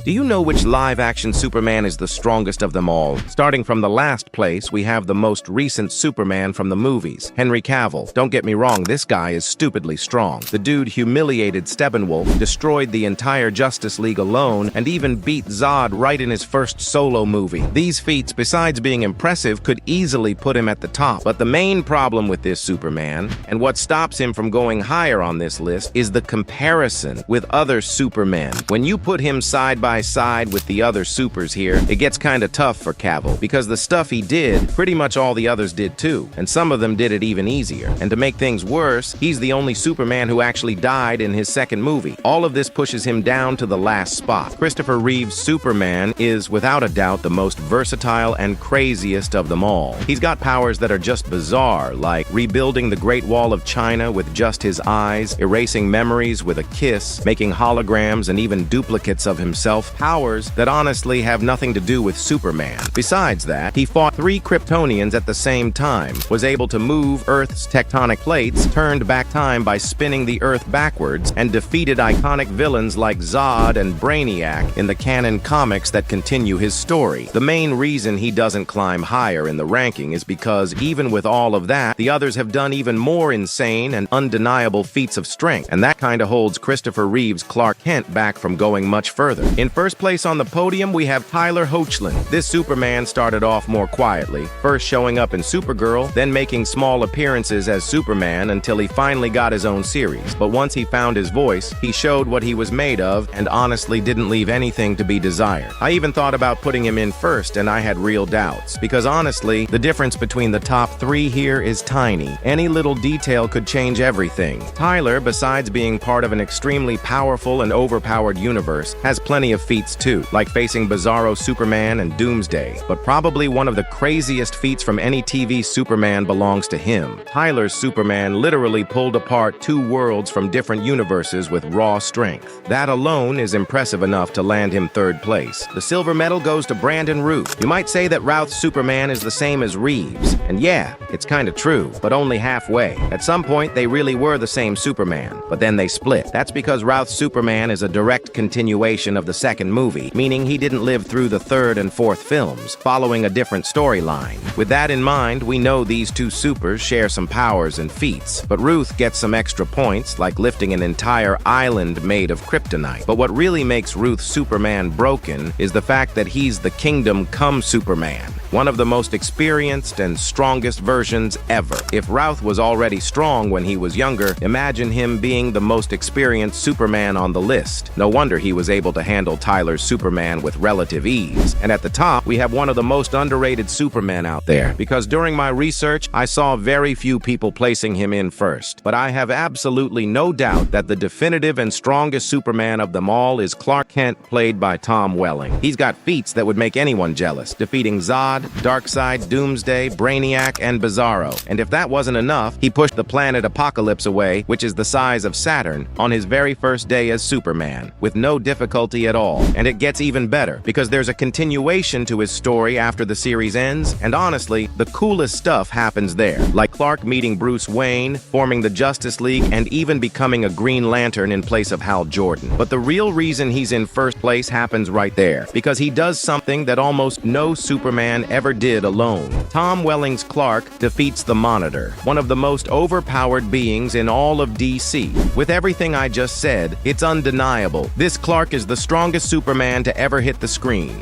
Do you know which live-action Superman is the strongest of them all? Starting from the last place, we have the most recent Superman from the movies, Henry Cavill. Don't get me wrong, this guy is stupidly strong. The dude humiliated Steppenwolf, destroyed the entire Justice League alone, and even beat Zod right in his first solo movie. These feats, besides being impressive, could easily put him at the top. But the main problem with this Superman, and what stops him from going higher on this list, is the comparison with other Supermen. When you put him side by side with the other supers here, it gets kinda tough for Cavill, because the stuff he did, pretty much all the others did too, and some of them did it even easier. And to make things worse, he's the only Superman who actually died in his second movie. All of this pushes him down to the last spot. Christopher Reeve's Superman is, without a doubt, the most versatile and craziest of them all. He's got powers that are just bizarre, like rebuilding the Great Wall of China with just his eyes, erasing memories with a kiss, making holograms and even duplicates of himself, powers that honestly have nothing to do with Superman. Besides that, he fought 3 Kryptonians at the same time, was able to move Earth's tectonic plates, turned back time by spinning the Earth backwards, and defeated iconic villains like Zod and Brainiac in the canon comics that continue his story. The main reason he doesn't climb higher in the ranking is because, even with all of that, the others have done even more insane and undeniable feats of strength, and that kinda holds Christopher Reeve's Clark Kent back from going much further. In first place on the podium, we have Tyler Hoechlin. This Superman started off more quietly, first showing up in Supergirl, then making small appearances as Superman until he finally got his own series. But once he found his voice, he showed what he was made of and honestly didn't leave anything to be desired. I even thought about putting him in first, and I had real doubts, because honestly, the difference between the top 3 here is tiny. Any little detail could change everything. Tyler, besides being part of an extremely powerful and overpowered universe, has plenty of feats too, like facing Bizarro Superman and Doomsday. But probably one of the craziest feats from any TV Superman belongs to him. Tyler's Superman literally pulled apart 2 worlds from different universes with raw strength. That alone is impressive enough to land him 3rd place. The silver medal goes to Brandon Routh. You might say that Routh's Superman is the same as Reeves, and yeah, it's kinda true, but only halfway. At some point, they really were the same Superman, but then they split. That's because Routh's Superman is a direct continuation of the second movie, meaning he didn't live through the 3rd and 4th films, following a different storyline. With that in mind, we know these 2 supers share some powers and feats, but Routh gets some extra points, like lifting an entire island made of kryptonite. But what really makes Routh's Superman broken is the fact that he's the Kingdom Come Superman, one of the most experienced and strongest versions ever. If Routh was already strong when he was younger, imagine him being the most experienced Superman on the list. No wonder he was able to handle Tyler's Superman with relative ease. And at the top, we have one of the most underrated Supermen out there, because during my research, I saw very few people placing him in first. But I have absolutely no doubt that the definitive and strongest Superman of them all is Clark Kent, played by Tom Welling. He's got feats that would make anyone jealous, defeating Zod, Darkseid, Doomsday, Brainiac, and Bizarro. And if that wasn't enough, he pushed the planet Apokolips away, which is the size of Saturn, on his very first day as Superman, with no difficulty at all. And it gets even better, because there's a continuation to his story after the series ends, and honestly, the coolest stuff happens there, like Clark meeting Bruce Wayne, forming the Justice League, and even becoming a Green Lantern in place of Hal Jordan. But the real reason he's in first place happens right there, because he does something that almost no Superman ever did alone. Tom Welling's Clark defeats the Monitor, one of the most overpowered beings in all of DC. With everything I just said, it's undeniable. This Clark is the strongest Superman to ever hit the screen.